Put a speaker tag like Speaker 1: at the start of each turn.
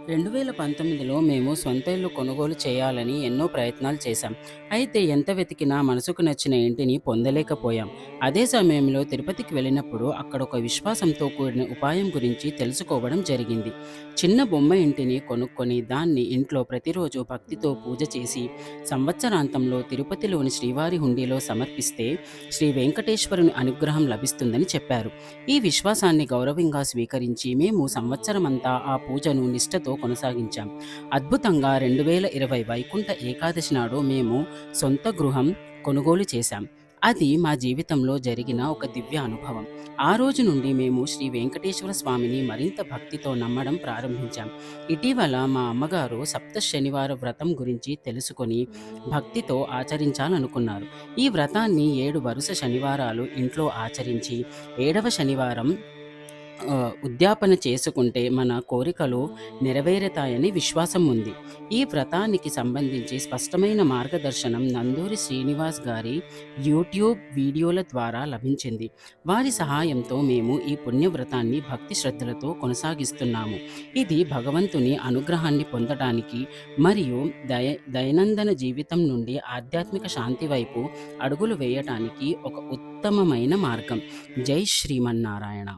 Speaker 1: 2019లో మేము సొంత ఇల్లు కొనుగోలు చేయాలని ఎన్నో ప్రయత్నాలు చేశాం. అయితే ఎంత వెతికినా మనసుకు నచ్చిన ఇంటిని పొందలేకపోయాం. అదే సమయంలో తిరుపతికి వెళ్ళినప్పుడు అక్కడ ఒక విశ్వాసంతో కూడిన ఉపాయం గురించి తెలుసుకోవడం జరిగింది. చిన్న బొమ్మ ఇంటిని కొనుక్కొని దాన్ని ఇంట్లో ప్రతిరోజు భక్తితో పూజ చేసి సంవత్సరాంతంలో తిరుపతిలోని శ్రీవారి హుండీలో సమర్పిస్తే శ్రీ వెంకటేశ్వరుని అనుగ్రహం లభిస్తుందని చెప్పారు. ఈ విశ్వాసాన్ని గౌరవంగా స్వీకరించి మేము సంవత్సరమంతా ఆ పూజను నిష్ఠతో కొనసాగించాం. అద్భుతంగా 2020 వైకుంఠ ఏకాదశి నాడు మేము సొంత గృహం కొనుగోలు చేశాం. అది మా జీవితంలో జరిగిన ఒక దివ్య అనుభవం. ఆ రోజు నుండి మేము శ్రీ వెంకటేశ్వర స్వామిని మరింత భక్తితో నమ్మడం ప్రారంభించాం. ఇటీవల మా అమ్మగారు సప్త శనివార వ్రతం గురించి తెలుసుకొని భక్తితో ఆచరించాలనుకున్నారు. ఈ వ్రతాన్ని 7 వరుస శనివారాలు ఇంట్లో ఆచరించి, ఏడవ శనివారం ఉద్యాపన చేసుకుంటే మన కోరికలు నెరవేరుతాయని విశ్వాసం ఉంది. ఈ వ్రతానికి సంబంధించి స్పష్టమైన మార్గదర్శనం నందూరి శ్రీనివాస్ గారి యూట్యూబ్ వీడియోల ద్వారా లభించింది. వారి సహాయంతో మేము ఈ పుణ్యవ్రతాన్ని భక్తి శ్రద్ధలతో కొనసాగిస్తున్నాము. ఇది భగవంతుని అనుగ్రహాన్ని పొందడానికి మరియు దైనందిన జీవితం నుండి ఆధ్యాత్మిక శాంతి వైపు అడుగులు వేయటానికి ఒక ఉత్తమమైన మార్గం. జై శ్రీమన్నారాయణ.